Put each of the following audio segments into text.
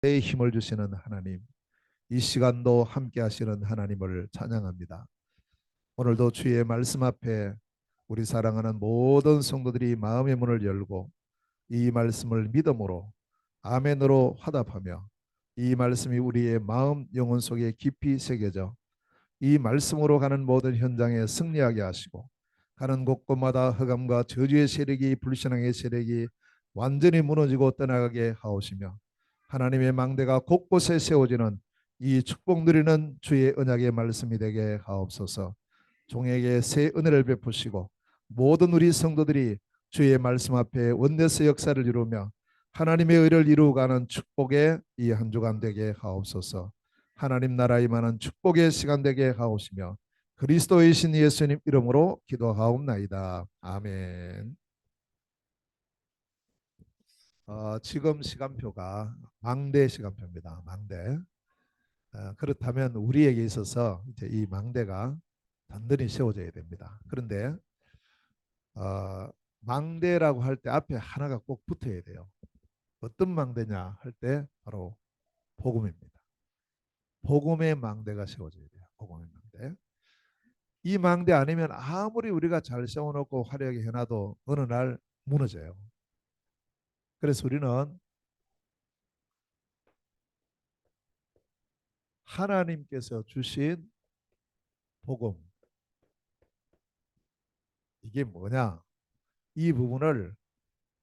내 힘을 주시는 하나님, 이 시간도 함께 하시는 하나님을 찬양합니다. 오늘도 주의 말씀 앞에 우리 사랑하는 모든 성도들이 마음의 문을 열고 이 말씀을 믿음으로 아멘으로 화답하며 이 말씀이 우리의 마음 영혼 속에 깊이 새겨져 이 말씀으로 가는 모든 현장에 승리하게 하시고 가는 곳곳마다 흑암과 저주의 세력이 불신앙의 세력이 완전히 무너지고 떠나가게 하오시며 하나님의 망대가 곳곳에 세워지는 이 축복 누리는 주의 언약의 말씀이 되게 하옵소서. 종에게 새 은혜를 베푸시고 모든 우리 성도들이 주의 말씀 앞에 원내스 역사를 이루며 하나님의 의를 이루어가는 축복의 이 한 주간 되게 하옵소서. 하나님 나라 임하는 축복의 시간 되게 하옵시며 그리스도의 신 예수님 이름으로 기도하옵나이다. 아멘. 지금 시간표가 망대 시간표입니다. 망대. 그렇다면 우리에게 있어서 이제 이 망대가 단단히 세워져야 됩니다. 그런데 망대라고 할 때 앞에 하나가 꼭 붙어야 돼요. 어떤 망대냐 할 때 바로 복음입니다. 복음의 망대가 세워져야 돼요. 복음의 망대. 이 망대 아니면 아무리 우리가 잘 세워놓고 화려하게 해놔도 어느 날 무너져요. 그래서 우리는 하나님께서 주신 복음, 이게 뭐냐? 이 부분을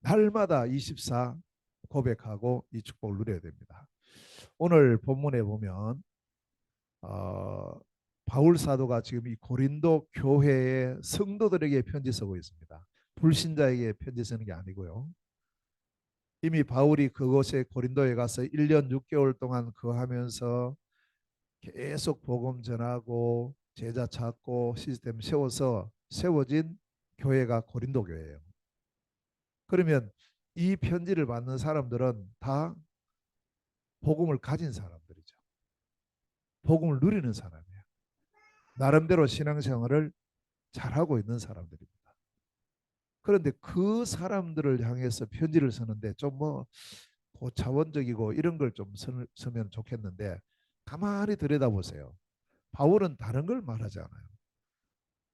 날마다 24 고백하고 이 축복을 누려야 됩니다. 오늘 본문에 보면 어, 바울 사도가 지금 이 고린도 교회의 성도들에게 편지 쓰고 있습니다. 불신자에게 편지 쓰는 게 아니고요. 이미 바울이 그곳에 고린도에 가서 1년 6개월 동안 거하면서 계속 복음 전하고 제자 찾고 시스템 세워서 세워진 교회가 고린도 교회예요. 그러면 이 편지를 받는 사람들은 다 복음을 가진 사람들이죠. 복음을 누리는 사람이에요. 나름대로 신앙생활을 잘하고 있는 사람들입니다. 그런데 그 사람들을 향해서 편지를 쓰는데 좀 뭐 고차원적이고 이런 걸 좀 쓰면 좋겠는데 가만히 들여다보세요. 바울은 다른 걸 말하지 않아요.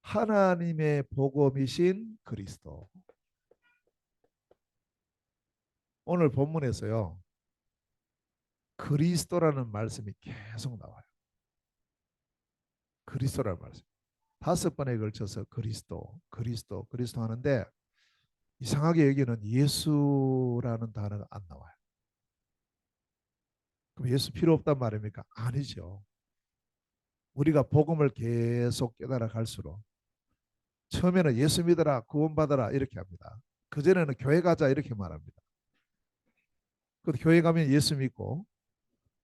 하나님의 복음이신 그리스도. 오늘 본문에서요. 그리스도라는 말씀이 계속 나와요. 그리스도라는 말씀. 5번에 걸쳐서 그리스도, 그리스도, 그리스도 하는데 이상하게 여기는 예수라는 단어가 안 나와요. 그럼 예수 필요 없단 말입니까? 아니죠. 우리가 복음을 계속 깨달아 갈수록 처음에는 예수 믿어라, 구원받아라 이렇게 합니다. 그전에는 교회 가자 이렇게 말합니다. 그 교회 가면 예수 믿고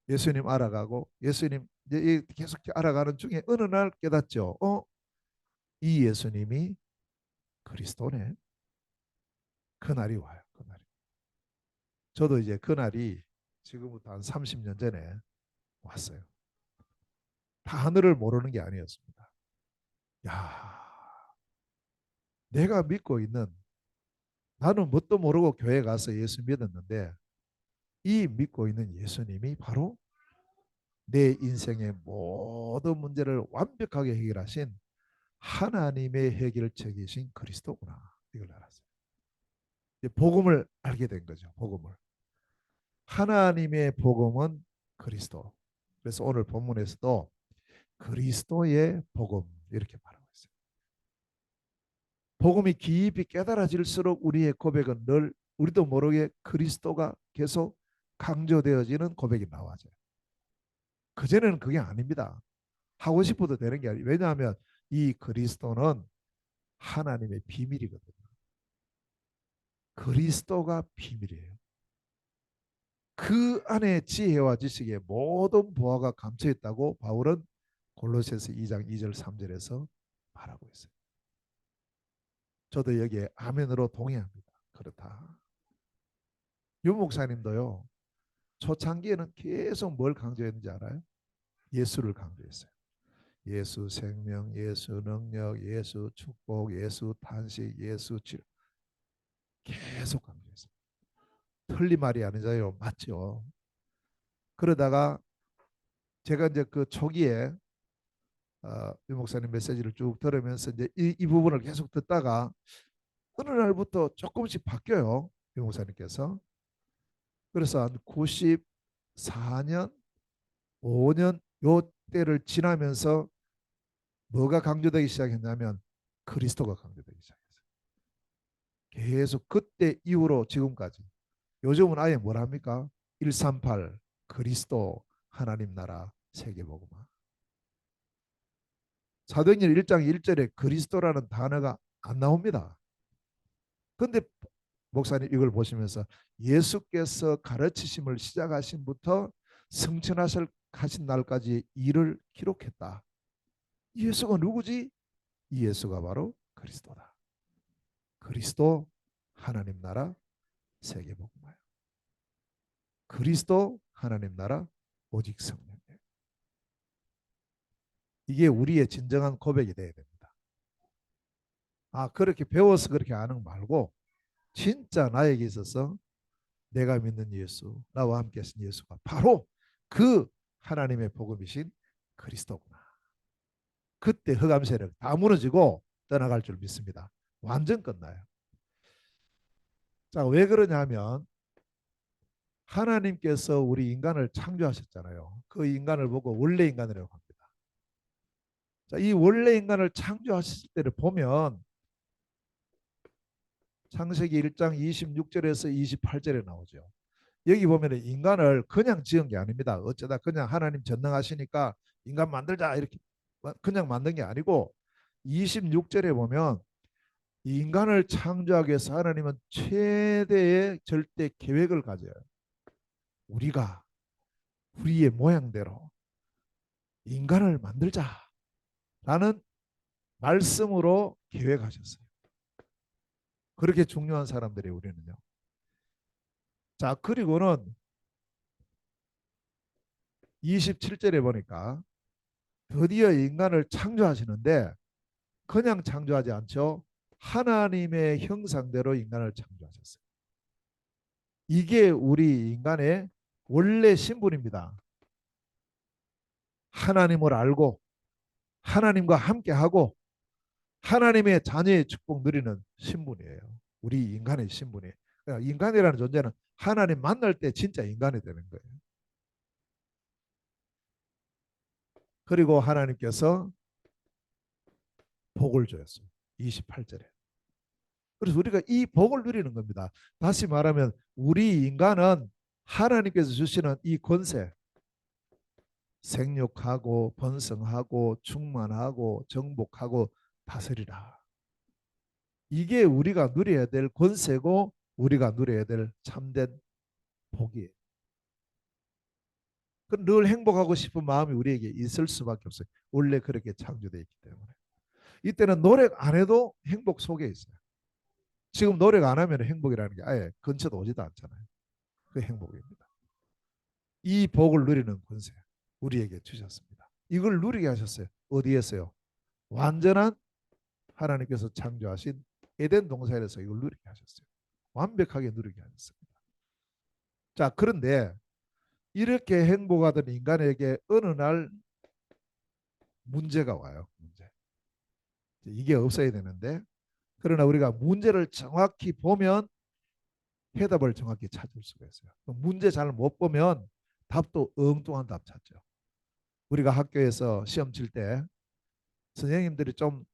예수님 알아가고 예수님 이제 계속 알아가는 중에 어느 날 깨닫죠. 이 예수님이 그리스도네. 그날이 와요. 그날이. 저도 이제 그날이 지금부터 한 30년 전에 왔어요. 다 하늘을 모르는 게 아니었습니다. 야, 내가 믿고 있는 나는 뭣도 모르고 교회 가서 예수 믿었는데 이 믿고 있는 예수님이 바로 내 인생의 모든 문제를 완벽하게 해결하신 하나님의 해결책이신 그리스도구나. 이걸 알았어요. 복음을 알게 된 거죠. 복음을. 하나님의 복음은 그리스도. 그래서 오늘 본문에서도 그리스도의 복음 이렇게 말하고 있어요. 복음이 깊이 깨달아질수록 우리의 고백은 늘 우리도 모르게 그리스도가 계속 강조되어지는 고백이 나와져요. 그전에는 그게 아닙니다. 하고 싶어도 되는 게 아니에요. 왜냐하면 이 그리스도는 하나님의 비밀이거든요. 그리스도가 비밀이에요. 그 안에 지혜와 지식의 모든 보화가 감춰 있다고 바울은 골로새서 2장 2절 3절에서 말하고 있어요. 저도 여기에 아멘으로 동의합니다. 그렇다. 유 목사님도요. 초창기에는 계속 뭘 강조했는지 알아요? 예수를 강조했어요. 예수 생명, 예수 능력, 예수 축복, 예수 탄식, 예수 치료. 계속 강조했어요. 틀린 말이 아니잖아요. 맞죠? 그러다가 제가 이제 그 초기에 유 목사님 메시지를 쭉 들으면서 이제 이 부분을 계속 듣다가 어느 날부터 조금씩 바뀌어요. 유 목사님께서. 그래서 한 94년, 5년 요 때를 지나면서 뭐가 강조되기 시작했냐면 그리스도가 강조되기 시작했어요. 계속 그때 이후로 지금까지. 요즘은 아예 뭘 합니까? 138 그리스도 하나님 나라 세계복음화. 사도행전 1장 1절에 그리스도라는 단어가 안 나옵니다. 근데 목사님 이걸 보시면서 예수께서 가르치심을 시작하신부터 승천하실 하신 날까지 일을 기록했다. 이 예수가 누구지? 이 예수가 바로 그리스도다. 그리스도 하나님 나라 세계복음화요. 그리스도 하나님 나라 오직 성령. 이게 우리의 진정한 고백이 되어야 됩니다. 아, 그렇게 배워서 그렇게 아는 거 말고 진짜 나에게 있어서 내가 믿는 예수, 나와 함께 하신 예수가 바로 그 하나님의 복음이신 그리스도구나. 그때 흑암 세력 다 무너지고 떠나갈 줄 믿습니다. 완전 끝나요. 자, 왜 그러냐면 하나님께서 우리 인간을 창조하셨잖아요. 그 인간을 보고 원래 인간이라고 합니다. 자, 이 원래 인간을 창조하셨을 때를 보면 창세기 1장 26절에서 28절에 나오죠. 여기 보면 인간을 그냥 지은 게 아닙니다. 어쩌다 그냥 하나님 전능하시니까 인간 만들자 이렇게 그냥 만든 게 아니고 26절에 보면 인간을 창조하기 위해서 하나님은 최대의 절대 계획을 가져요. 우리가 우리의 모양대로 인간을 만들자라는 말씀으로 계획하셨어요. 그렇게 중요한 사람들이 우리는요. 자, 그리고는 27절에 보니까 드디어 인간을 창조하시는데 그냥 창조하지 않죠. 하나님의 형상대로 인간을 창조하셨어요. 이게 우리 인간의 원래 신분입니다. 하나님을 알고 하나님과 함께하고 하나님의 자녀의 축복 누리는 신분이에요. 우리 인간의 신분이. 그러니까 인간이라는 존재는 하나님 만날 때 진짜 인간이 되는 거예요. 그리고 하나님께서 복을 주었어요. 28절에. 그래서 우리가 이 복을 누리는 겁니다. 다시 말하면 우리 인간은 하나님께서 주시는 이 권세, 생육하고 번성하고 충만하고 정복하고 다스리라. 이게 우리가 누려야 될 권세고 우리가 누려야 될 참된 복이에요. 늘 행복하고 싶은 마음이 우리에게 있을 수밖에 없어요. 원래 그렇게 창조되어 있기 때문에. 이때는 노력 안 해도 행복 속에 있어요. 지금 노력 안 하면 행복이라는 게 아예 근처도 오지도 않잖아요. 그 행복입니다. 이 복을 누리는 권세 우리에게 주셨습니다. 이걸 누리게 하셨어요. 어디에서요? 완전한 하나님께서 창조하신 에덴 동산에서 이걸 누리게 하셨어요. 완벽하게 누리게 하셨습니다. 자, 그런데 이렇게 행복하던 인간에게 어느 날 문제가 와요. 문제. 이게 없어야 되는데 그러나 우리가 문제를 정확히 보면 해답을 정확히 찾을 수가 있어요. 문제 잘 못 보면 답도 엉뚱한 답 찾죠. 우리가 학교에서 시험 칠 때 선생님들이 좀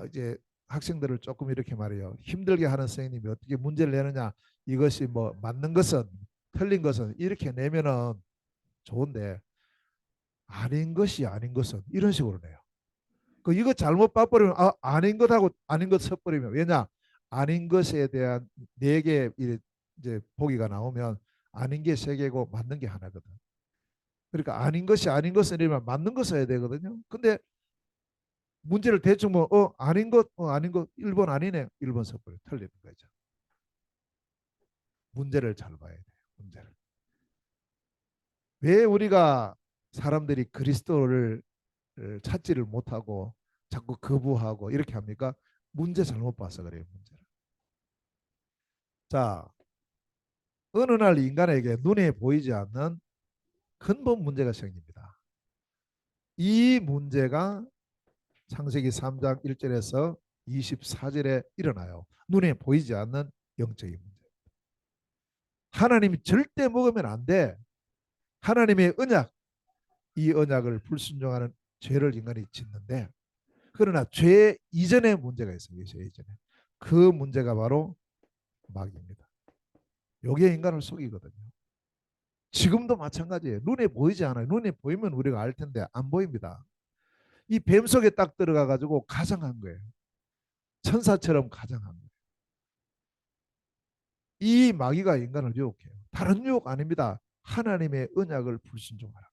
이제 학생들을 조금 이렇게 말해요. 힘들게 하는 선생님이 어떻게 문제를 내느냐. 이것이 뭐 맞는 것은 틀린 것은 이렇게 내면은 좋은데 아닌 것이 아닌 것은 이런 식으로 내요. 그 이거 잘못 봐버리면 아닌 것하고 아닌 것 섞어버리면 왜냐 아닌 것에 대한 네 개 이제 보기가 나오면 아닌 게 세 개고 맞는 게 하나거든. 그러니까 아닌 것이 아닌 것을 이면 맞는 거 써야 되거든요. 근데 문제를 대충 뭐 아닌 것 아닌 것 1번 아니네 1번 써버려 틀리는 거죠. 문제를 잘 봐야 돼요. 문제를. 왜 우리가 사람들이 그리스도를 찾지를 못하고 자꾸 거부하고 이렇게 합니까? 문제 잘못 봐서 그래요. 문제를. 자, 어느 날 인간에게 눈에 보이지 않는 근본 문제가 생깁니다. 이 문제가 창세기 3장 1절에서 24절에 일어나요. 눈에 보이지 않는 영적인 문제. 하나님이 절대 먹으면 안 돼. 하나님의 언약, 이 언약을 불순종하는 죄를 인간이 짓는데, 그러나 죄 이전의 문제가 있어요. 죄 이전에. 그 문제가 바로 마귀입니다. 이게 인간을 속이거든요. 지금도 마찬가지예요. 눈에 보이지 않아요. 눈에 보이면 우리가 알 텐데 안 보입니다. 이 뱀 속에 딱 들어가 가지고 가장한 거예요. 천사처럼 가장한 거예요. 이 마귀가 인간을 유혹해요. 다른 유혹 아닙니다. 하나님의 언약을 불순종하라.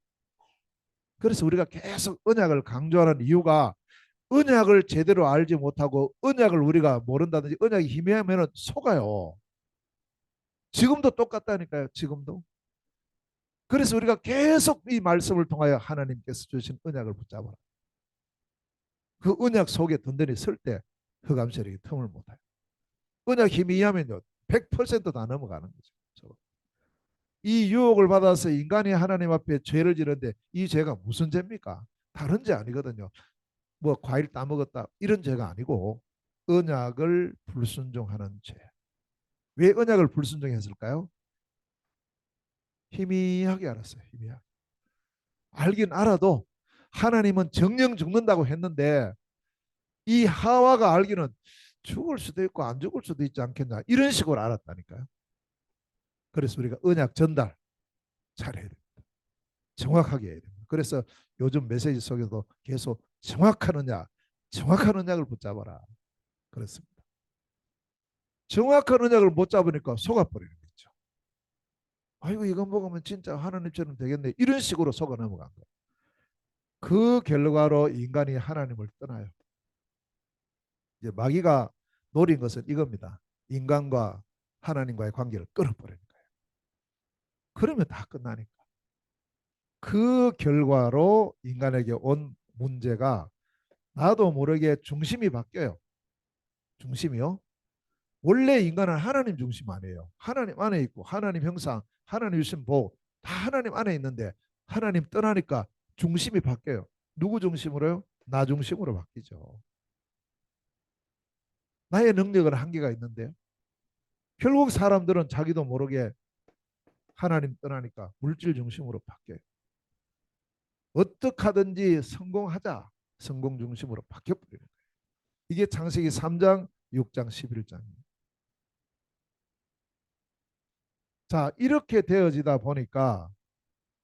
그래서 우리가 계속 언약을 강조하는 이유가, 언약을 제대로 알지 못하고 언약을 우리가 모른다든지 언약이 희미하면 속아요. 지금도 똑같다니까요. 지금도. 그래서 우리가 계속 이 말씀을 통하여 하나님께서 주신 언약을 붙잡아라. 그 언약 속에 든든히 설 때 흑암 세력이 틈을 못해요. 언약 힘이 하면요 100%다 넘어가는 거죠. 이 유혹을 받아서 인간이 하나님 앞에 죄를 지는데, 이 죄가 무슨 죄입니까? 다른 죄 아니거든요. 뭐 과일 따먹었다 이런 죄가 아니고 언약을 불순종하는 죄. 왜 언약을 불순종했을까요? 희미하게 알았어요. 희미하게. 알긴 알아도 하나님은 정령 죽는다고 했는데, 이 하와가 알기는 죽을 수도 있고 안 죽을 수도 있지 않겠나, 이런 식으로 알았다니까요. 그래서 우리가 언약 전달 잘해야 됩니다. 정확하게 해야 됩니다. 그래서 요즘 메시지 속에도 계속 정확한 언약, 정확한 언약을 붙잡아라. 그렇습니다. 정확한 언약을 못 잡으니까 속아버리는 거죠. 아이고 이거 먹으면 진짜 하나님처럼 되겠네, 이런 식으로 속아 넘어간 거예요. 그 결과로 인간이 하나님을 떠나요. 이제 마귀가 노린 것은 이겁니다. 인간과 하나님과의 관계를 끊어버리는 거예요. 그러면 다 끝나니까. 그 결과로 인간에게 온 문제가, 나도 모르게 중심이 바뀌어요. 중심이요. 원래 인간은 하나님 중심 아니에요. 하나님 안에 있고 하나님 형상, 하나님 주신 복 다 하나님 안에 있는데, 하나님 떠나니까 중심이 바뀌어요. 누구 중심으로요? 나 중심으로 바뀌죠. 나의 능력은 한계가 있는데요. 결국 사람들은 자기도 모르게 하나님 떠나니까 물질 중심으로 바뀌어요. 어떻게 하든지 성공하자, 성공 중심으로 바뀌어버리는 거예요. 이게 창세기 3장, 6장, 11장입니다. 자, 이렇게 되어지다 보니까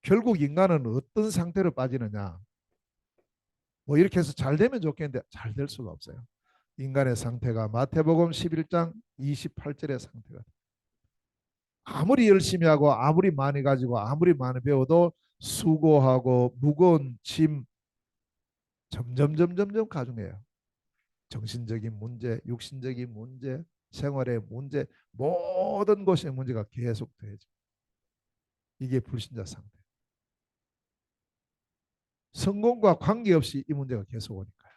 결국 인간은 어떤 상태로 빠지느냐. 뭐 이렇게 해서 잘 되면 좋겠는데 잘 될 수가 없어요. 인간의 상태가 마태복음 11장 28절의 상태가, 아무리 열심히 하고 아무리 많이 가지고 아무리 많이 배워도 수고하고 무거운 짐 점점 가중해요. 정신적인 문제, 육신적인 문제, 생활의 문제, 모든 것의 문제가 계속 되죠. 이게 불신자 상태. 성공과 관계없이 이 문제가 계속 오니까요.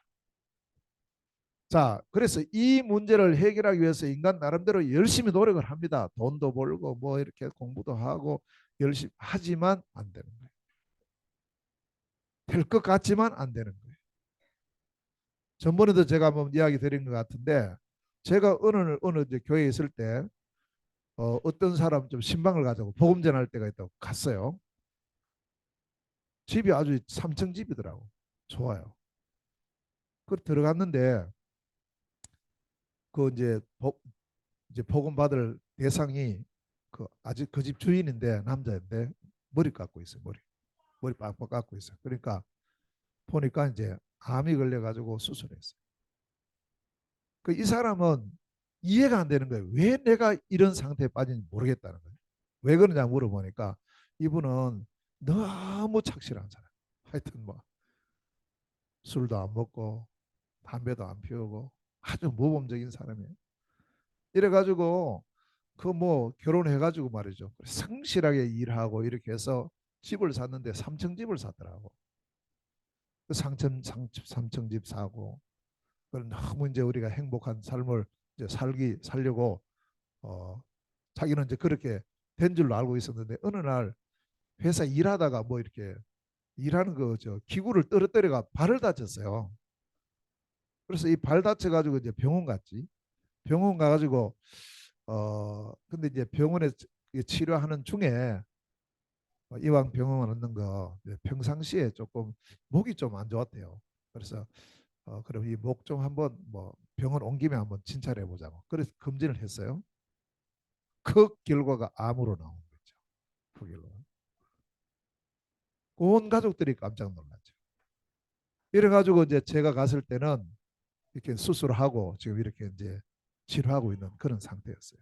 자, 그래서 이 문제를 해결하기 위해서 인간 나름대로 열심히 노력을 합니다. 돈도 벌고 뭐 이렇게 공부도 하고 열심히 하지만 안 되는 거예요. 될 것 같지만 안 되는 거예요. 전번에도 제가 한번 이야기 드린 것 같은데, 제가 어느 이제 교회에 있을 때 어떤 사람 좀 신방을 가자고 복음 전할 때가 있다고 갔어요. 집이 아주 3층 집이더라고. 좋아요. 그 들어갔는데 그 이제 복음 받을 대상이 그 아직 그 집 주인인데 남자인데 머리 깎고 있어요. 머리 빡빡 깎고 있어요. 그러니까 보니까 이제 암이 걸려가지고 수술했어요. 그 이 사람은 이해가 안 되는 거예요. 왜 내가 이런 상태에 빠진지 모르겠다는 거예요. 왜 그러냐 물어보니까 이분은 너무 착실한 사람. 하여튼 뭐 술도 안 먹고 담배도 안 피우고 아주 모범적인 사람이에요. 이래가지고 그 뭐 결혼해가지고 말이죠. 성실하게 일하고 이렇게 해서 집을 샀는데 3층 집을 샀더라고. 그 삼층 집 사고, 그걸 너무 이제 우리가 행복한 삶을 이제 살려고 어 자기는 이제 그렇게 된 줄로 알고 있었는데 어느 날 회사 일하다가 뭐 이렇게 일하는 거 저 기구를 떨어뜨려가 발을 다쳤어요. 그래서 이 발 다쳐가지고 이제 병원 갔지. 병원 가가지고 근데 이제 병원에 치료하는 중에 이왕 병원 얻는 거 평상시에 조금 목이 좀 안 좋았대요. 그래서 그럼 이 목 좀 한번 뭐 병원 온 김에 한번 진찰해 보자고. 그래서 검진을 했어요. 그 결과가 암으로 나온 거죠. 그 결과. 온 가족들이 깜짝 놀랐죠. 이래가지고 이제 제가 갔을 때는 이렇게 수술하고 지금 이렇게 이제 치료하고 있는 그런 상태였어요.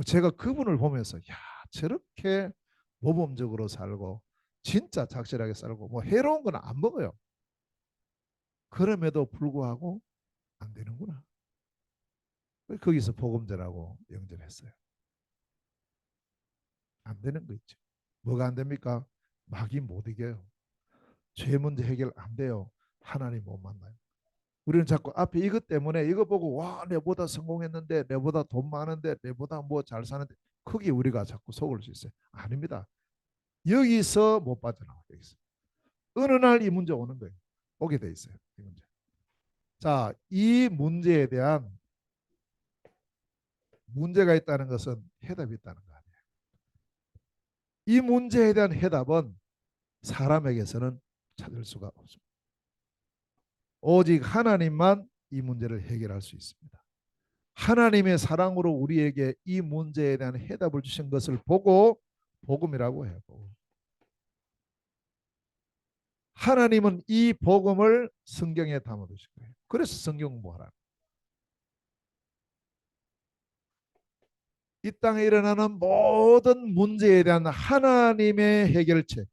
제가 그분을 보면서 야 저렇게 모범적으로 살고 진짜 착실하게 살고 뭐 해로운 건 안 먹어요. 그럼에도 불구하고 안 되는구나. 거기서 복음전하고 연결했어요. 안 되는 거 있죠. 뭐가 안 됩니까? 마귀 못 이겨요. 죄 문제 해결 안 돼요. 하나님 못 만나요. 우리는 자꾸 앞에 이것 때문에 이거 보고 와 내보다 성공했는데 내보다 돈 많은데 내보다 뭐 잘 사는데 거기 우리가 자꾸 속을 수 있어요. 아닙니다. 여기서 못 빠져나와요. 여기서. 어느 날 이 문제 오는 거예요. 오게 돼 있어요. 이 문제. 자, 이 문제에 대한 문제가 있다는 것은 해답이 있다는 거 아니에요. 이 문제에 대한 해답은 사람에게서는 찾을 수가 없습니다. 오직 하나님만 이 문제를 해결할 수 있습니다. 하나님의 사랑으로 우리에게 이 문제에 대한 해답을 주신 것을 보고 복음이라고 해요. 하나님은 이 복음을 성경에 담아두신 거예요. 그래서 성경 공부하라. 이 땅에 일어나는 모든 문제에 대한 하나님의 해결책,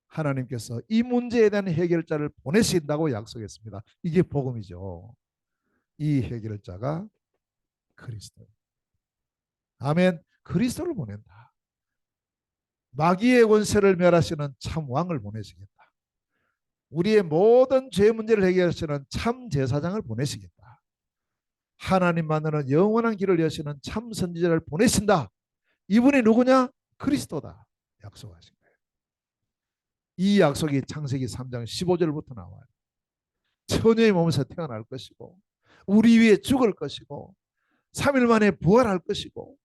하나님께서 이 문제에 대한 해결자를 보내신다고 약속했습니다. 이게 복음이죠. 이 해결자가 그리스도. 아멘. 그리스도를 보낸다. 마귀의 권세를 멸하시는 참 왕을 보내시겠다. 우리의 모든 죄 문제를 해결하시는 참 제사장을 보내시겠다. 하나님만으로는 영원한 길을 여시는 참 선지자를 보내신다. 이분이 누구냐? 그리스도다. 약속하신 거예요. 이 약속이 창세기 3장 15절부터 나와요. 처녀의 몸에서 태어날 것이고 우리 위에 죽을 것이고 3일 만에 부활할 것이고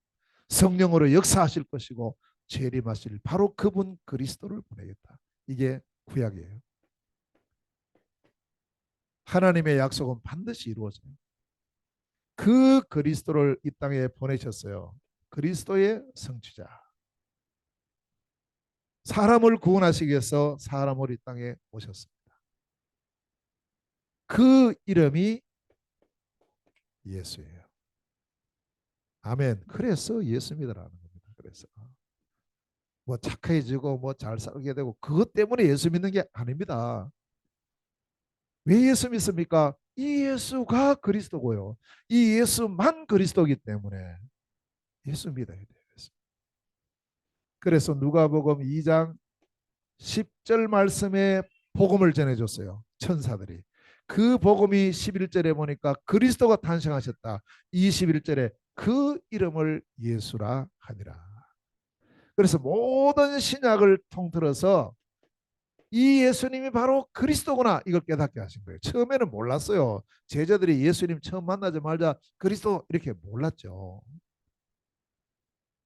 성령으로 역사하실 것이고 재림하실 바로 그분 그리스도를 보내겠다. 이게 구약이에요. 하나님의 약속은 반드시 이루어져요. 그 그리스도를 이 땅에 보내셨어요. 그리스도의 성취자. 사람을 구원하시기 위해서 사람을 이 땅에 오셨습니다. 그 이름이 예수예요. 아멘. 그래서 예수 믿으라는 겁니다. 그래서 뭐 착해지고 뭐 잘 살게 되고 그것 때문에 예수 믿는 게 아닙니다. 왜 예수 믿습니까? 이 예수가 그리스도고요. 이 예수만 그리스도이기 때문에 예수 믿어야 돼요. 그래서 누가복음 2장 10절 말씀에 복음을 전해줬어요. 천사들이. 그 복음이 11절에 보니까 그리스도가 탄생하셨다. 21절에 그 이름을 예수라 하니라. 그래서 모든 신약을 통틀어서 이 예수님이 바로 그리스도구나 이걸 깨닫게 하신 거예요. 처음에는 몰랐어요. 제자들이 예수님 처음 만나자마자 그리스도 이렇게 몰랐죠.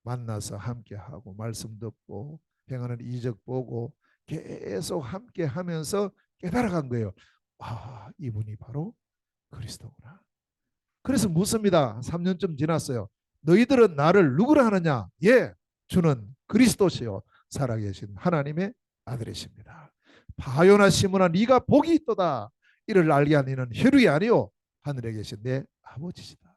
만나서 함께하고 말씀 듣고 행하는 이적 보고 계속 함께하면서 깨달아간 거예요. 아, 이분이 바로 그리스도구나. 그래서 묻습니다. 3년쯤 지났어요. 너희들은 나를 누구라 하느냐? 예, 주는 그리스도시요 살아계신 하나님의 아들이십니다. 바요나 시므나 네가 복이 있도다. 이를 알게 하는 이는 혈육이 아니요 하늘에 계신 내 아버지시다.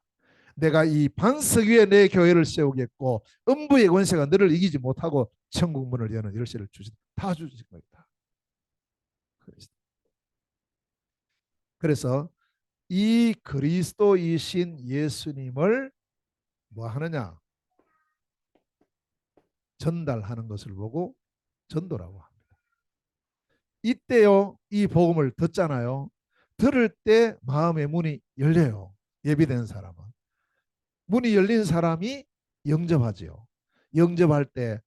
내가 이 반석 위에 내 교회를 세우겠고 음부의 권세가 너를 이기지 못하고 천국 문을 여는 열쇠를 주신 다 주신 거다. 그래서 이 그리스도이신 예수님을 뭐 하느냐? 전달하는 것을 보고 전도라고 합니다. 이때요, 이 복음을 듣잖아요. 들을 때 마음의 문이 열려요. 예비된 사람은. 문이 열린 사람이 영접하지요. 영접할 때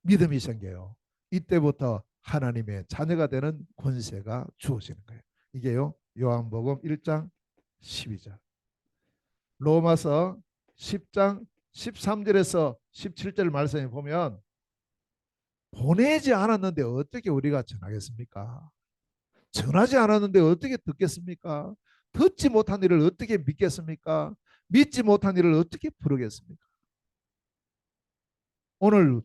믿음이 생겨요. 이때부터 하나님의 자녀가 되는 권세가 주어지는 거예요. 이게요. 요한복음 1장 12절. 로마서 10장 13절에서 17절 말씀에 보면 보내지 않았는데 어떻게 우리가 전하겠습니까? 전하지 않았는데 어떻게 듣겠습니까? 듣지 못한 일을 어떻게 믿겠습니까? 믿지 못한 일을 어떻게 부르겠습니까? 오늘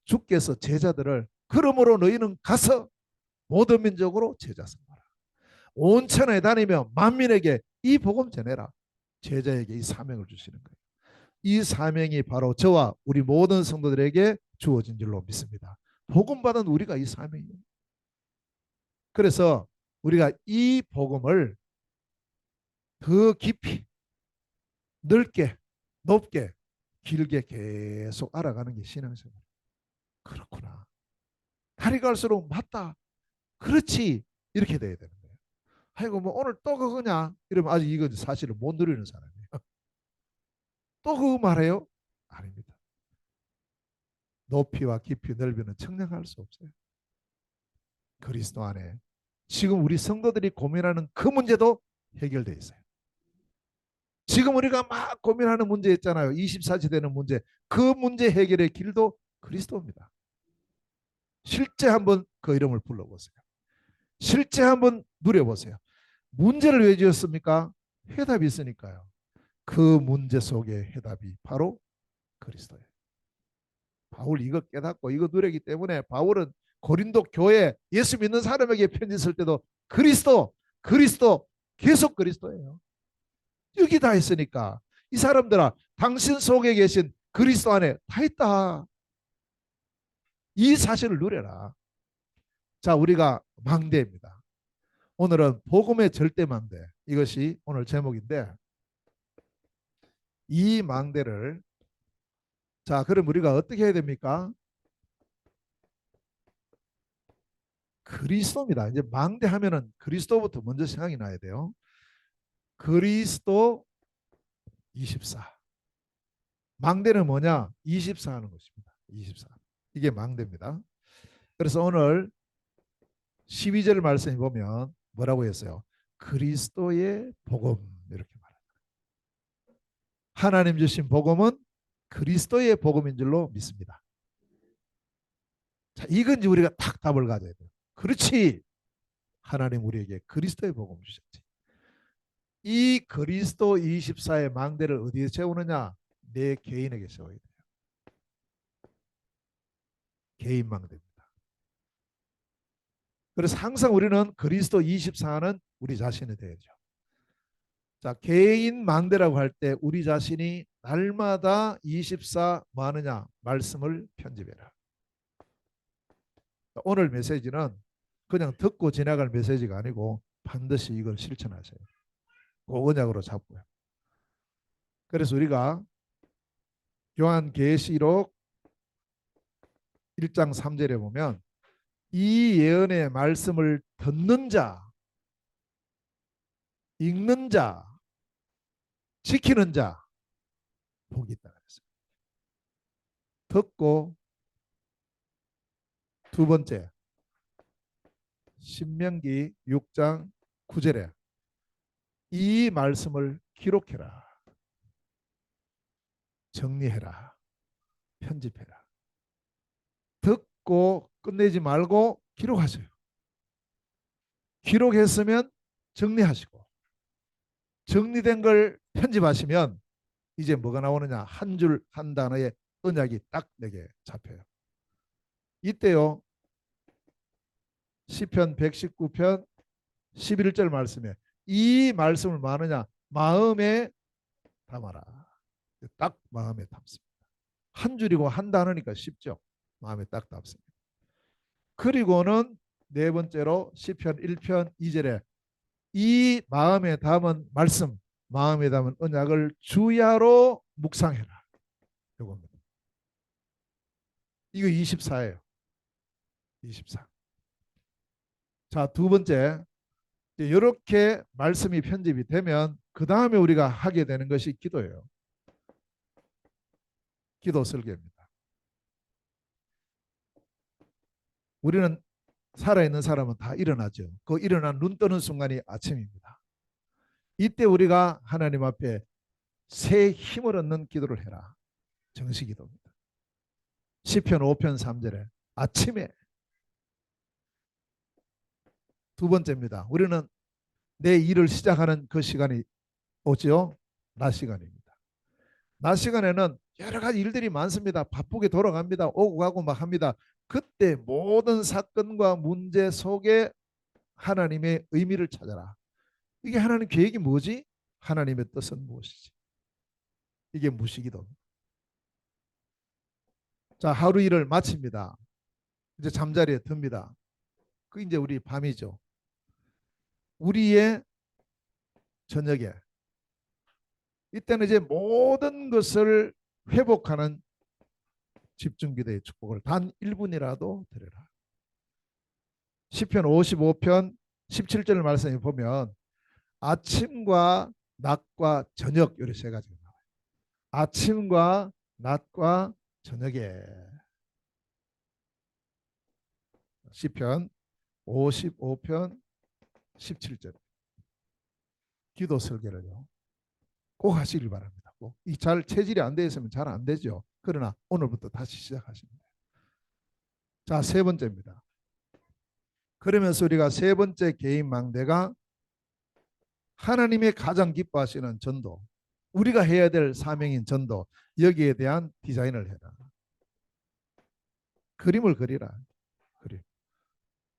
주께서 제자들을 그러므로 너희는 가서 모든 민족으로 제자 삼아라. 온 천하에 다니며 만민에게 이 복음 전해라. 제자에게 이 사명을 주시는 거예요. 이 사명이 바로 저와 우리 모든 성도들에게 주어진 줄로 믿습니다. 복음 받은 우리가 이 사명이에요. 그래서 우리가 이 복음을 더 깊이, 넓게, 높게, 길게 계속 알아가는 게 신앙생활. 그렇구나. 날이 갈수록 맞다. 그렇지. 이렇게 돼야 되는 거예요. 아이고 뭐 오늘 또 그거냐? 이러면 아직 이건 사실을 못 누리는 사람이에요. 또 그거 말해요? 아닙니다. 높이와 깊이 넓이는 측량할 수 없어요. 그리스도 안에 지금 우리 성도들이 고민하는 그 문제도 해결되어 있어요. 지금 우리가 막 고민하는 문제 있잖아요. 24시대는 문제. 그 문제 해결의 길도 그리스도입니다. 실제 한번 그 이름을 불러보세요. 실제 한번 누려보세요. 문제를 왜 지었습니까? 해답이 있으니까요. 그 문제 속의 해답이 바로 그리스도예요. 바울 이거 깨닫고 이거 누리기 때문에 바울은 고린도 교회 예수 믿는 사람에게 편지 쓸 때도 그리스도, 그리스도, 계속 그리스도예요. 여기 다 있으니까 이 사람들아 당신 속에 계신 그리스도 안에 다 있다. 이 사실을 누려라. 자, 우리가 망대입니다. 오늘은 복음의 절대 망대. 이것이 오늘 제목인데 이 망대를 자, 그럼 우리가 어떻게 해야 됩니까? 그리스도입니다. 이제 망대하면은 그리스도부터 먼저 생각이 나야 돼요. 그리스도 24. 망대는 뭐냐? 24 하는 것입니다. 24. 이게 망대입니다. 그래서 오늘 12절 말씀에 보면 뭐라고 했어요? 그리스도의 복음 이렇게 말합니다. 하나님 주신 복음은 그리스도의 복음인 줄로 믿습니다. 자, 이건지 우리가 딱 답을 가져야 돼요. 그렇지. 하나님 우리에게 그리스도의 복음 주셨지. 이 그리스도 24의 망대를 어디에 세우느냐? 내 개인에게 세워야 돼요. 개인 망대입니다. 그래서 항상 우리는 그리스도 24는 우리 자신이 되죠. 자, 개인 망대라고 할 때 우리 자신이 날마다 24 뭐 하느냐? 말씀을 편집해라. 오늘 메시지는 그냥 듣고 지나갈 메시지가 아니고 반드시 이걸 실천하세요. 그 언약으로 잡고요. 그래서 우리가 요한계시록 1장 3절에 보면 이 예언의 말씀을 듣는 자, 읽는 자, 지키는 자 복이 있다 그랬어요. 듣고 두 번째 신명기 6장 9절에 이 말씀을 기록해라. 정리해라. 편집해라. 듣고 끝내지 말고 기록하세요. 기록했으면 정리하시고 정리된 걸 편집하시면 이제 뭐가 나오느냐? 한 줄 한 단어의 언약이 딱 내게 잡혀요. 이때요. 시편 119편 11절 말씀에 이 말씀을 마느냐? 마음에 담아라. 딱 마음에 담습니다. 한 줄이고 한 단어니까 쉽죠. 마음에 딱 담습니다. 그리고는 네 번째로 시편 1편 2절에 이 마음에 담은 말씀, 마음에 담은 언약을 주야로 묵상해라. 이겁니다. 이거 24예요. 24. 자, 두 번째 이렇게 말씀이 편집이 되면 그 다음에 우리가 하게 되는 것이 기도예요. 기도 설교입니다. 우리는 살아있는 사람은 다 일어나죠. 그 일어난 눈 뜨는 순간이 아침입니다. 이때 우리가 하나님 앞에 새 힘을 얻는 기도를 해라. 정식기도입니다. 시편 5편 3절에 아침에. 두 번째입니다. 우리는 내 일을 시작하는 그 시간이 오죠. 낮 시간입니다. 낮 시간에는 여러 가지 일들이 많습니다. 바쁘게 돌아갑니다. 오고 가고 막 합니다. 그때 모든 사건과 문제 속에 하나님의 의미를 찾아라. 이게 하나님 계획이 뭐지? 하나님의 뜻은 무엇이지? 이게 무시기도입니다. 자, 하루 일을 마칩니다. 이제 잠자리에 듭니다. 그 이제 우리 밤이죠. 우리의 저녁에 이때는 이제 모든 것을 회복하는 집중기도의 축복을 단 1분이라도 드려라. 시편 55편 17절 말씀에 보면 아침과 낮과 저녁 이렇게 세 가지가 나와요. 아침과 낮과 저녁에. 시편 55편 17절 기도 설계를요. 꼭 하시길 바랍니다. 이 잘 체질이 안 돼 있으면 잘 안 되죠. 그러나 오늘부터 다시 시작하십니다. 자, 세 번째입니다. 그러면서 우리가 세 번째 개인 망대가 하나님의 가장 기뻐하시는 전도, 우리가 해야 될 사명인 전도, 여기에 대한 디자인을 해라. 그림을 그리라. 그림.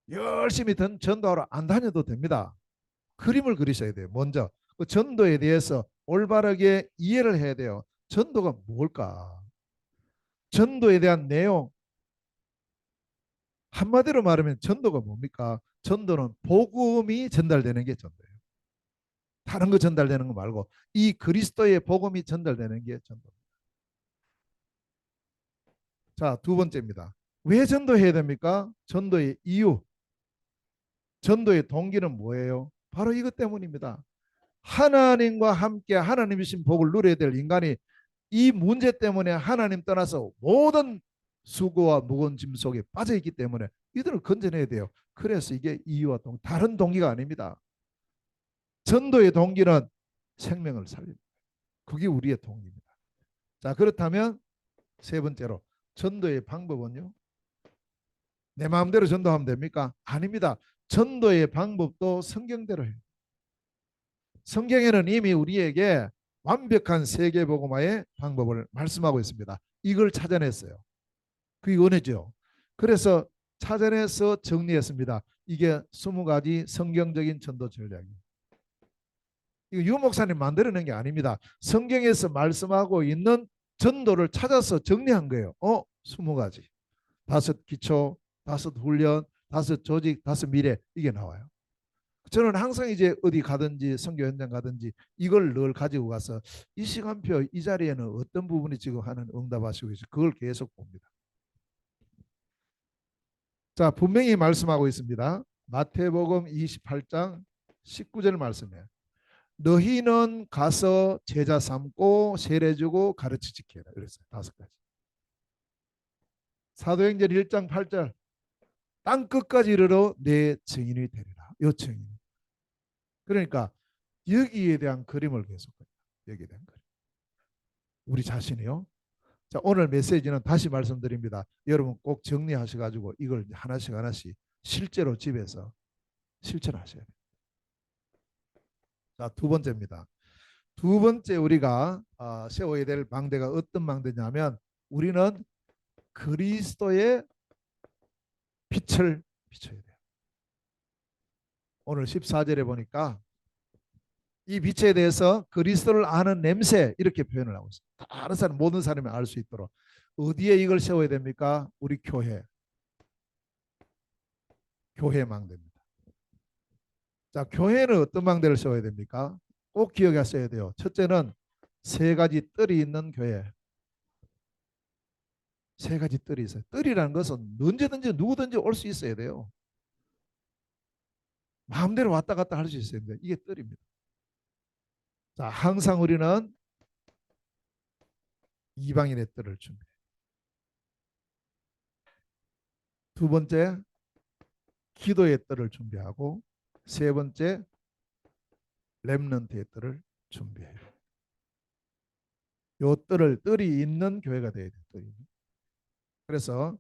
열심히 전도하러 안 다녀도 됩니다. 그림을 그리셔야 돼요. 먼저 그 전도에 대해서 올바르게 이해를 해야 돼요. 전도가 뭘까? 전도에 대한 내용, 한마디로 말하면 전도가 뭡니까? 전도는 복음이 전달되는 게 전도예요. 다른 거 전달되는 거 말고 이 그리스도의 복음이 전달되는 게 전도. 자, 두 번째입니다. 왜 전도해야 됩니까? 전도의 이유, 전도의 동기는 뭐예요? 바로 이것 때문입니다. 하나님과 함께 하나님이신 복을 누려야 될 인간이 이 문제 때문에 하나님 떠나서 모든 수고와 무거운 짐 속에 빠져 있기 때문에 이들을 건져내야 돼요. 그래서 이게 이유와 다른 동기가 아닙니다. 전도의 동기는 생명을 살립니다. 그게 우리의 동기입니다. 자, 그렇다면 세 번째로 전도의 방법은요? 내 마음대로 전도하면 됩니까? 아닙니다. 전도의 방법도 성경대로 해요. 성경에는 이미 우리에게 완벽한 세계복음화의 방법을 말씀하고 있습니다. 이걸 찾아냈어요. 그게 은혜죠. 그래서 찾아내서 정리했습니다. 이게 20가지 성경적인 전도 전략이에요. 이거 유 목사님 만들어낸 게 아닙니다. 성경에서 말씀하고 있는 전도를 찾아서 정리한 거예요. 20가지. 5기초, 5훈련, 5조직, 5미래 이게 나와요. 저는 항상 이제 어디 가든지 선교 현장 가든지 이걸 늘 가지고 가서 이 시간표 이 자리에는 어떤 부분이 지금 하는 응답하시고 계시 그걸 계속 봅니다. 자, 분명히 말씀하고 있습니다. 마태복음 28장 19절 말씀에 너희는 가서 제자 삼고 세례 주고 가르쳐 지켜라. 그랬어요. 5가지. 사도행전 1장 8절 땅 끝까지 이르러 내 증인이 되리라. 요 증인. 그러니까 여기에 대한 그림을 계속해요. 여기에 대한 그림. 우리 자신이요. 자, 오늘 메시지는 다시 말씀드립니다. 여러분 꼭 정리하셔가지고 이걸 하나씩 하나씩 실제로 집에서 실천하셔야 돼요. 자, 두 번째입니다. 두 번째 우리가 세워야 될 망대가 어떤 망대냐면 우리는 그리스도의 빛을 비춰야 돼요. 오늘 14절에 보니까 이 빛에 대해서 그리스도를 아는 냄새 이렇게 표현을 하고 있어요. 다른 사람 모든 사람이 알 수 있도록 어디에 이걸 세워야 됩니까? 우리 교회. 교회 망대입니다. 자, 교회는 어떤 망대를 세워야 됩니까? 꼭 기억하셔야 돼요. 첫째는 3가지 뜰이 있는 교회. 3가지 뜰이 있어요. 뜰이라는 것은 언제든지 누구든지 올 수 있어야 돼요. 마음대로 왔다 갔다 할 수 있어야 됩니다. 이게 뜰입니다. 자, 항상 우리는 이방인의 뜰을 준비해요. 두 번째, 기도의 뜰을 준비하고, 세 번째, 렘넌트의 뜰을 준비해요. 요 뜰이 있는 교회가 돼야 돼요. 뜰이. 그래서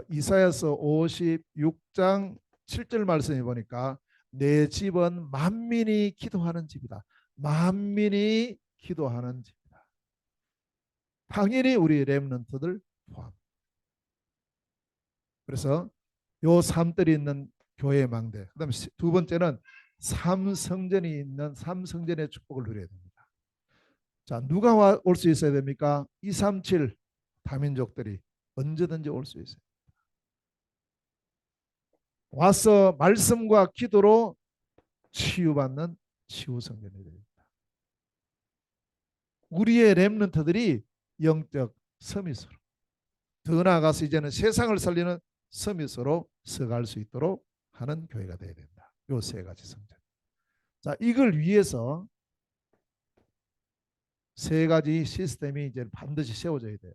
이사야서 56장 7절 말씀해 보니까 내 집은 만민이 기도하는 집이다. 만민이 기도하는 집이다. 당연히 우리 렘넌트들 포함. 그래서 요 삼들이 있는 교회 망대. 그다음에 두 번째는 삼성전이 있는 삼성전의 축복을 누려야 됩니다. 자, 누가 올 수 있어야 됩니까? 237 다민족들이 언제든지 올 수 있어요. 와서 말씀과 기도로 치유받는 치유성전이 됩니다. 우리의 렘넌트들이 영적 서밋으로, 더 나아가서 이제는 세상을 살리는 서밋으로 서갈 수 있도록 하는 교회가 되어야 된다. 요 세 가지 성전. 자, 이걸 위해서 세 가지 시스템이 이제 반드시 세워져야 돼요.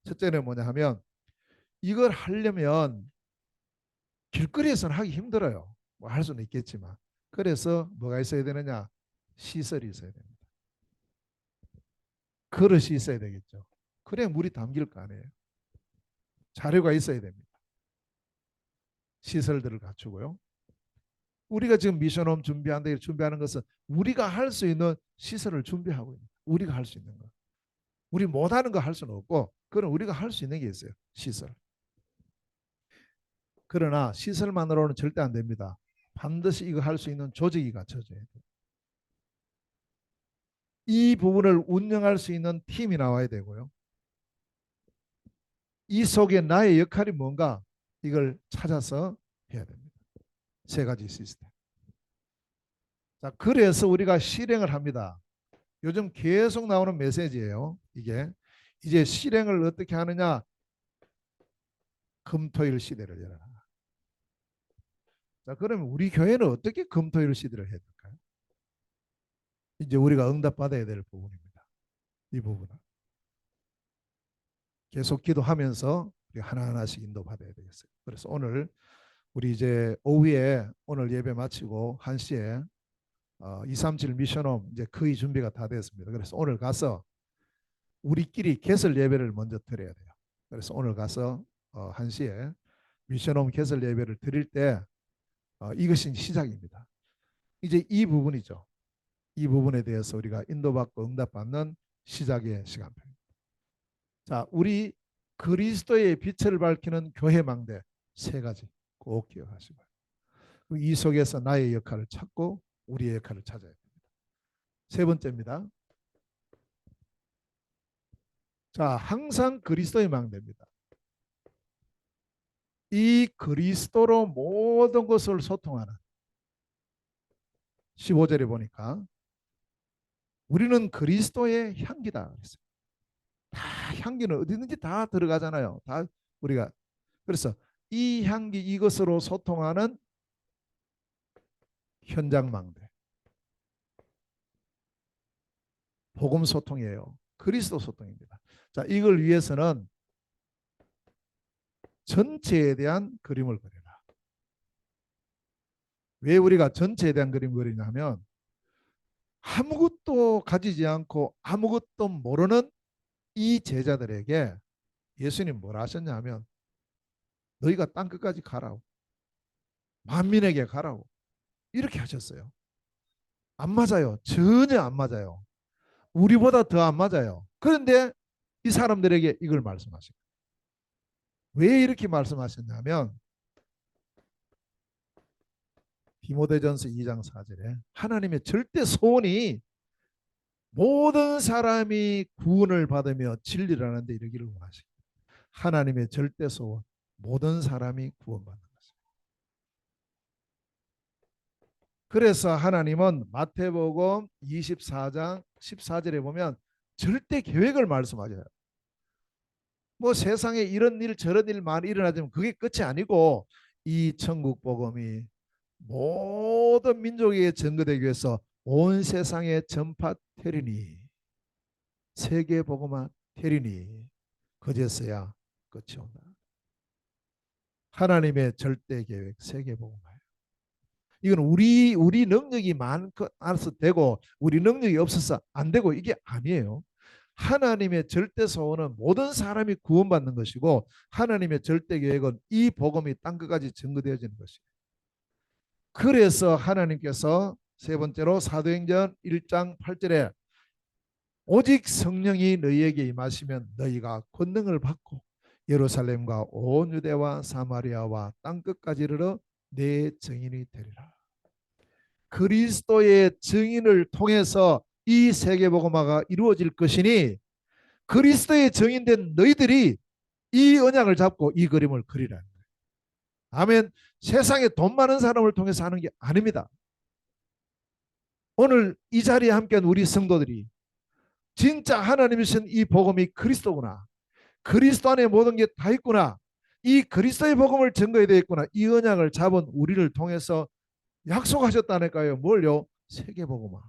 첫째는 뭐냐 하면, 이걸 하려면 길거리에서는 하기 힘들어요. 뭐 할 수는 있겠지만. 그래서 뭐가 있어야 되느냐? 시설이 있어야 됩니다. 그릇이 있어야 되겠죠. 그래 물이 담길 거 아니에요. 자료가 있어야 됩니다. 시설들을 갖추고요. 우리가 지금 미션홈 준비하는 것은 우리가 할 수 있는 시설을 준비하고 있는, 우리가 할 수 있는 거. 우리 못하는 거 할 수는 없고, 그건 우리가 할 수 있는 게 있어요. 시설. 그러나 시설만으로는 절대 안 됩니다. 반드시 이거 할 수 있는 조직이 갖춰져야 돼요. 이 부분을 운영할 수 있는 팀이 나와야 되고요. 이 속에 나의 역할이 뭔가, 이걸 찾아서 해야 됩니다. 세 가지 시스템. 자, 그래서 우리가 실행을 합니다. 요즘 계속 나오는 메시지예요. 이게 이제 실행을 어떻게 하느냐? 금토일 시대를 열어라. 자, 그러면 우리 교회는 어떻게 금토일 시대를 해야 될까요? 이제 우리가 응답받아야 될 부분입니다. 이 부분은 계속 기도하면서 하나하나씩 인도받아야 되겠어요. 그래서 오늘 우리 이제 오후에 오늘 예배 마치고 1시에 237 미션홈 이제 거의 준비가 다 됐습니다. 그래서 오늘 가서 우리끼리 개설 예배를 먼저 드려야 돼요. 그래서 오늘 가서 1시에 미션홈 개설 예배를 드릴 때 이것이 시작입니다. 이제 이 부분이죠. 이 부분에 대해서 우리가 인도받고 응답받는 시작의 시간표입니다. 자, 우리 그리스도의 빛을 밝히는 교회 망대 세 가지 꼭 기억하시고요. 이 속에서 나의 역할을 찾고 우리의 역할을 찾아야 됩니다. 세 번째입니다. 자, 항상 그리스도의 망대입니다. 이 그리스도로 모든 것을 소통하는 15절에 보니까 우리는 그리스도의 향기다 그랬어요. 다 향기는 어디든지 다 들어가잖아요. 다 우리가. 그래서 이 향기, 이것으로 소통하는 현장 망대. 복음 소통이에요. 그리스도 소통입니다. 자, 이걸 위해서는 전체에 대한 그림을 그려라. 왜 우리가 전체에 대한 그림을 그리냐면, 아무것도 가지지 않고 아무것도 모르는 이 제자들에게 예수님 뭐라 하셨냐 하면, 너희가 땅 끝까지 가라고, 만민에게 가라고 이렇게 하셨어요. 안 맞아요. 전혀 안 맞아요. 우리보다 더 안 맞아요. 그런데 이 사람들에게 이걸 말씀하신 거예요. 왜 이렇게 말씀하셨냐면, 디모데전서 2장 4절에 하나님의 절대 소원이 모든 사람이 구원을 받으며 진리를 하는데 이르기를 원하십니다. 하나님의 절대 소원, 모든 사람이 구원받는 것입니다. 그래서 하나님은 마태복음 24장 14절에 보면 절대 계획을 말씀하셔요. 뭐 세상에 이런 일 저런 일 많이 일어나지만 그게 끝이 아니고, 이 천국 복음이 모든 민족에게 전거되기 위해서 온 세상에 전파되리니 세계 복음화 되리니 그제서야 끝이 온다. 하나님의 절대 계획 세계 복음화. 이건 우리 능력이 많아서 되고 우리 능력이 없어서 안 되고 이게 아니에요. 하나님의 절대 소원은 모든 사람이 구원받는 것이고 하나님의 절대 계획은 이 복음이 땅 끝까지 증거되어지는 것이에요. 그래서 하나님께서 세 번째로 사도행전 1장 8절에 오직 성령이 너희에게 임하시면 너희가 권능을 받고 예루살렘과 온 유대와 사마리아와 땅 끝까지 이르러 내 증인이 되리라. 그리스도의 증인을 통해서 이 세계복음화가 이루어질 것이니 그리스도의 증인된 너희들이 이 언약을 잡고 이 그림을 그리라는 거예요. 아멘. 세상에 돈 많은 사람을 통해서 하는 게 아닙니다. 오늘 이 자리에 함께한 우리 성도들이 진짜 하나님이 주신 이 복음이 그리스도구나. 그리스도 안에 모든 게 다 있구나. 이 그리스도의 복음을 증거해야 되겠구나. 이 언약을 잡은 우리를 통해서 약속하셨다니까요. 뭘요? 세계 복음화,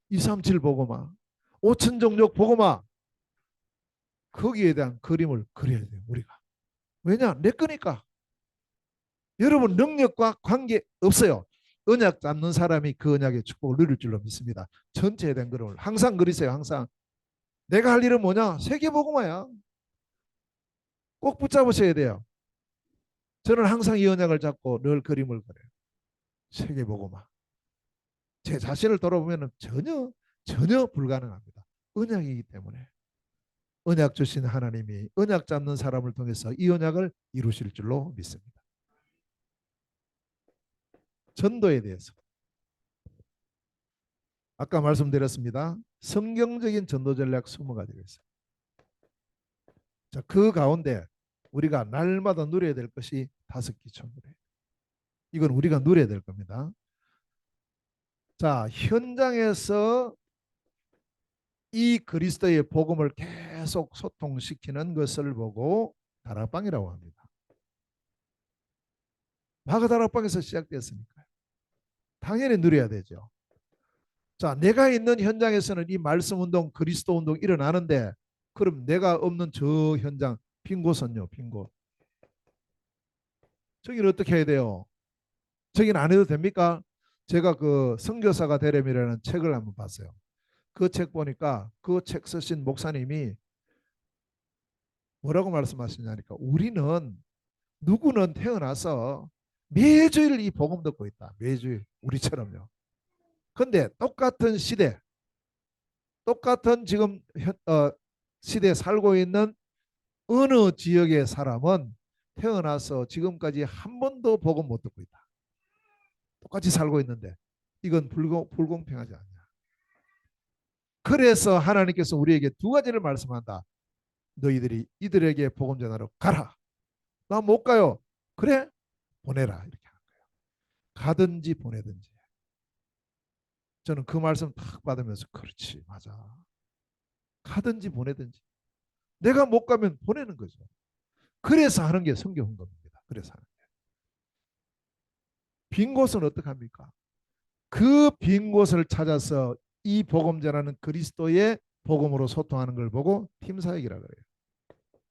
237 복음화, 5천 종족 복음화. 거기에 대한 그림을 그려야 돼요. 우리가. 왜냐? 내 거니까. 여러분 능력과 관계 없어요. 언약 잡는 사람이 그 언약의 축복을 누릴 줄로 믿습니다. 전체에 대한 그림을 항상 그리세요. 항상. 내가 할 일은 뭐냐? 세계 복음화야. 꼭 붙잡으셔야 돼요. 저는 항상 이 언약을 잡고 늘 그림을 그려요. 세계 복음화. 제 자신을 돌아보면 전혀 불가능합니다. 언약이기 때문에. 언약 주신 하나님이 언약 잡는 사람을 통해서 이 언약을 이루실 줄로 믿습니다. 전도에 대해서 아까 말씀드렸습니다. 성경적인 전도 전략 20가지가 있어요. 자, 그 가운데 우리가 날마다 누려야 될 것이 5기 천국이에요. 이건 우리가 누려야 될 겁니다. 자, 현장에서 이 그리스도의 복음을 계속 소통시키는 것을 보고 다락방이라고 합니다. 마가다락방에서 시작됐으니까요. 당연히 누려야 되죠. 자, 내가 있는 현장에서는 이 말씀 운동, 그리스도 운동 일어나는데 그럼 내가 없는 저 현장, 빈 곳은요, 빈 곳. 저기는 어떻게 해야 돼요? 저기는 안 해도 됩니까? 제가 그 선교사가 되렴이라는 책을 한번 봤어요. 그 책 보니까 그 책 쓰신 목사님이 뭐라고 말씀하시냐니까 우리는 누구는 태어나서 매주일 이 복음 듣고 있다. 매주일 우리처럼요. 근데 똑같은 시대, 똑같은 지금 시대에 살고 있는 어느 지역의 사람은 태어나서 지금까지 한 번도 복음 못 듣고 있다. 똑같이 살고 있는데 이건 불공평하지 않냐. 그래서 하나님께서 우리에게 2가지를 말씀한다. 너희들이 이들에게 복음 전하러 가라. 나 못 가요. 그래? 보내라. 이렇게 하는 거예요. 가든지 보내든지. 저는 그 말씀 딱 받으면서 그렇지 맞아. 가든지 보내든지. 내가 못 가면 보내는 거죠. 그래서 하는 게 성경 헌금입니다. 그래서 하는 게. 빈 곳은 어떡합니까? 그 빈 곳을 찾아서 이 복음 전하는 그리스도의 복음으로 소통하는 걸 보고 팀사역이라고 그래요.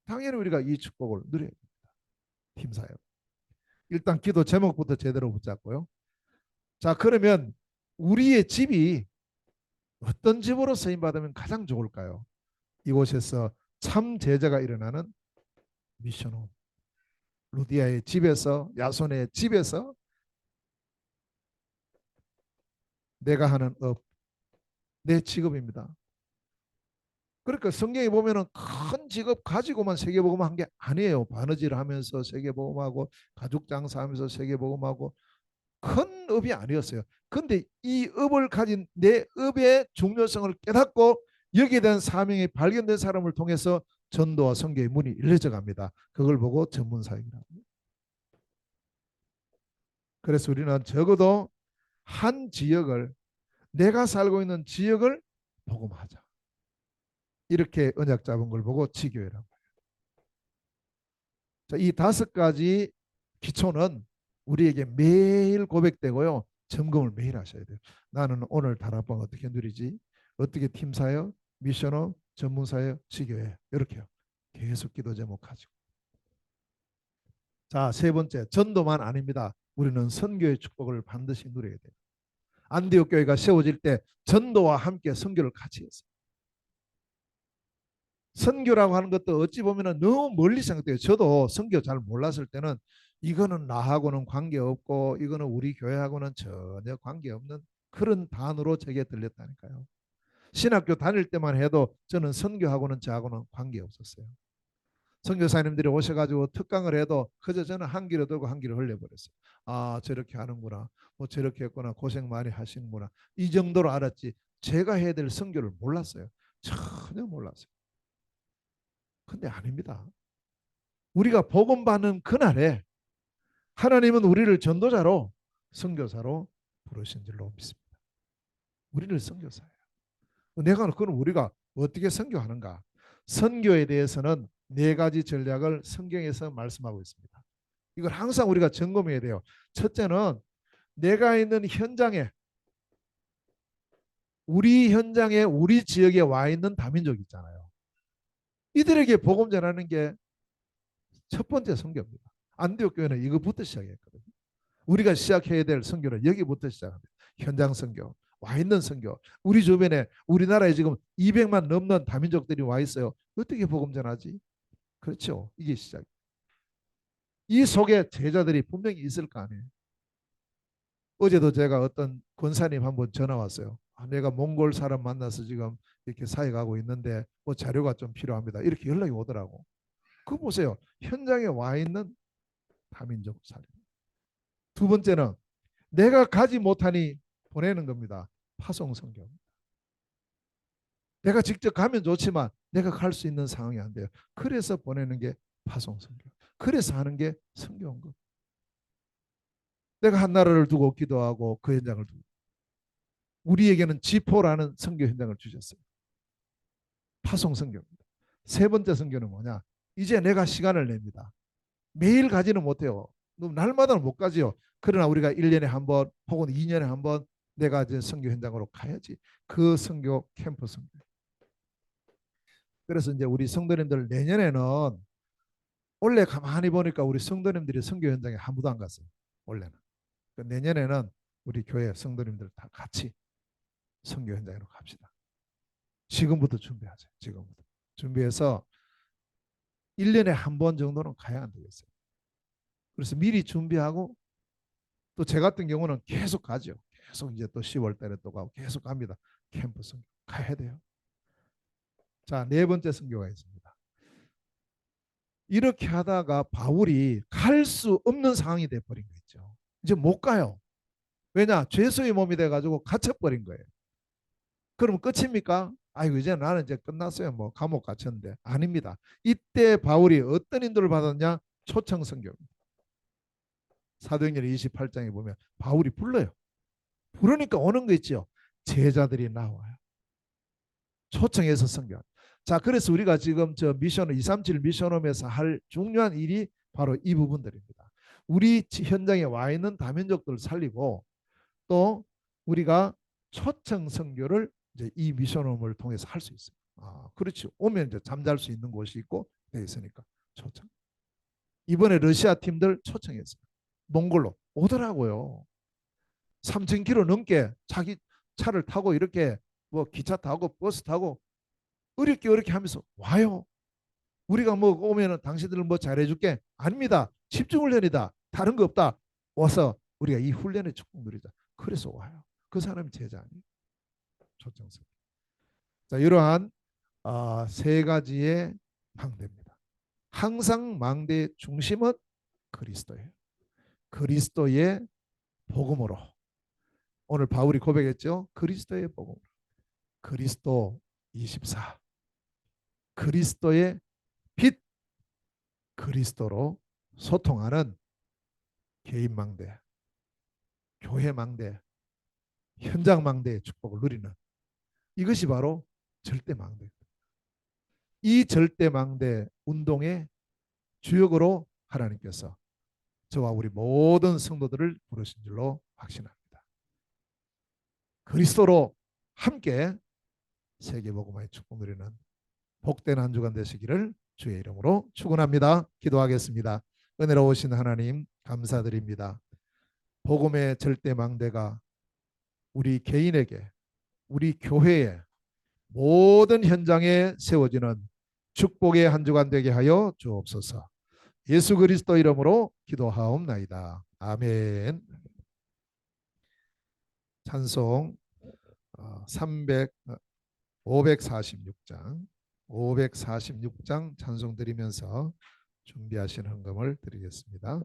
당연히 우리가 이 축복을 누려야 됩니다. 팀사역. 일단 기도 제목부터 제대로 붙잡고요. 자, 그러면 우리의 집이 어떤 집으로 쓰임 받으면 가장 좋을까요? 이곳에서 참 제자가 일어나는 미션홈. 루디아의 집에서, 야손의 집에서 내가 하는 업, 내 직업입니다. 그러니까 성경에 보면은 큰 직업 가지고만 세계복음 한 게 아니에요. 바느질 하면서 세계복음하고 가죽 장사하면서 세계복음하고 큰 업이 아니었어요. 근데 이 업을 가진 내 업의 중요성을 깨닫고 여기에 대한 사명이 발견된 사람을 통해서 전도와 선교의 문이 열려져 갑니다. 그걸 보고 전문사역이라고. 그래서 우리는 적어도 한 지역을 내가 살고 있는 지역을 복음하자. 이렇게 언약 잡은 걸 보고 지교회라고 해요. 자, 이 5가지 기초는 우리에게 매일 고백되고요. 점검을 매일 하셔야 돼요. 나는 오늘 다락방 어떻게 누리지? 어떻게 팀사역, 미션업, 전문사역, 지교회 이렇게요. 계속 기도 제목 가지고. 자, 세 번째, 전도만 아닙니다. 우리는 선교의 축복을 반드시 누려야 돼요. 안디옥 교회가 세워질 때 전도와 함께 선교를 같이 했어요. 선교라고 하는 것도 어찌 보면 너무 멀리 생각돼요. 저도 선교 잘 몰랐을 때는 이거는 나하고는 관계없고 이거는 우리 교회하고는 전혀 관계없는 그런 단어로 제게 들렸다니까요. 신학교 다닐 때만 해도 저는 선교하고는 저하고는 관계없었어요. 선교사님들이 오셔가지고 특강을 해도 그저 저는 한 귀로 들고 한 귀로 흘려버렸어요. 아, 저렇게 하는구나. 뭐 저렇게 했구나. 고생 많이 하시는구나. 이 정도로 알았지. 제가 해야 될 선교를 몰랐어요. 전혀 몰랐어요. 근데 아닙니다. 우리가 복음 받는 그날에 하나님은 우리를 전도자로 선교사로 부르신 줄로 믿습니다. 우리를 선교사예요. 내가 그건 우리가 어떻게 선교하는가? 선교에 대해서는 네 가지 전략을 성경에서 말씀하고 있습니다. 이걸 항상 우리가 점검해야 돼요. 첫째는 내가 있는 현장에 우리 현장에 우리 지역에 와 있는 다민족 있잖아요. 이들에게 복음 전하는 게 첫 번째 선교입니다. 안디옥 교회는 이거부터 시작했거든요. 우리가 시작해야 될 선교는 여기부터 시작합니다. 현장 선교, 와 있는 선교. 우리 주변에 우리나라에 지금 200만 넘는 다민족들이 와 있어요. 어떻게 복음 전하지? 그렇죠. 이게 시작. 이 속에 제자들이 분명히 있을 거 아니에요. 어제도 제가 어떤 권사님 한번 전화 왔어요. 아, 내가 몽골 사람 만나서 지금 이렇게 사역하고 있는데 뭐 자료가 좀 필요합니다. 이렇게 연락이 오더라고. 그거 보세요. 현장에 와 있는 다민족 사람. 두 번째는 내가 가지 못하니 보내는 겁니다. 파송 선교. 내가 직접 가면 좋지만 내가 갈 수 있는 상황이 안 돼요. 그래서 보내는 게 파송 선교. 그래서 하는 게 선교인 거. 내가 한 나라를 두고 기도하고 그 현장을 두고 우리에게는 지포라는 선교 현장을 주셨어요. 파송 선교입니다. 세 번째 선교는 뭐냐? 이제 내가 시간을 냅니다. 매일 가지는 못해요. 날마다는 못 가지요. 그러나 우리가 1년에 한 번 혹은 2년에 한 번 내가 이제 선교 현장으로 가야지. 그 선교 캠프 선교. 그래서 이제 우리 성도님들 내년에는 원래 가만히 보니까 우리 성도님들이 선교 현장에 한 번도 안 갔어요. 원래는. 내년에는 우리 교회 성도님들 다 같이 선교 현장으로 갑시다. 지금부터 준비하세요. 지금부터. 준비해서 1년에 한 번 정도는 가야 안 되겠어요. 그래서 미리 준비하고 또 제 같은 경우는 계속 가죠. 계속 이제 또 10월 달에 또 가고 계속 갑니다. 캠프 선교 가야 돼요. 자, 네 번째 선교가 있습니다. 이렇게 하다가 바울이 갈 수 없는 상황이 돼버린 거 있죠. 이제 못 가요. 왜냐? 죄수의 몸이 돼가지고 갇혀버린 거예요. 그럼 끝입니까? 아이고 이제 나는 이제 끝났어요. 뭐 감옥 갇혔는데 아닙니다. 이때 바울이 어떤 인도를 받았냐? 초청 선교입니다. 사도행전 28장에 보면 바울이 불러요. 부르니까 오는 거 있죠. 제자들이 나와요. 초청해서 선교. 자, 그래서 우리가 지금 저 미션 237 미션홈에서 할 중요한 일이 바로 이 부분들입니다. 우리 현장에 와 있는 다민족들을 살리고 또 우리가 초청 선교를 이제 이 미션홈을 통해서 할 수 있어요. 아, 그렇죠. 오면 이제 잠잘 수 있는 곳이 있고 돼 있으니까 초청. 이번에 러시아 팀들 초청했어요. 몽골로 오더라고요. 3,000km 넘게 자기 차를 타고 이렇게 뭐 기차 타고 버스 타고 어렵게 하면서 와요. 우리가 뭐 오면은 당신들은 뭐 잘해줄게. 아닙니다. 집중훈련이다. 다른 거 없다. 와서 우리가 이 훈련의 축복 누리자. 그래서 와요. 그 사람이 제자 아니에요. 초청성. 자, 이러한 세 가지의 망대입니다. 항상 망대의 중심은 그리스도예요. 그리스도의 복음으로. 오늘 바울이 고백했죠. 그리스도의 복음으로. 그리스도 24. 그리스도의 빛. 그리스도로 소통하는 개인 망대, 교회 망대, 현장 망대의 축복을 누리는 이것이 바로 절대 망대입니다. 이 절대 망대 운동의 주역으로 하나님께서 저와 우리 모든 성도들을 부르신 줄로 확신합니다. 그리스도로 함께 세계복음화의 축복 누리는 복된 한 주간 되시기를 주의 이름으로 축원합니다. 기도하겠습니다. 은혜로우신 하나님 감사드립니다. 복음의 절대 망대가 우리 개인에게, 우리 교회에, 모든 현장에 세워지는 축복의 한 주간 되게 하여 주옵소서. 예수 그리스도 이름으로 기도하옵나이다. 아멘. 찬송 300 546장 546장 찬송 드리면서 준비하신 헌금을 드리겠습니다.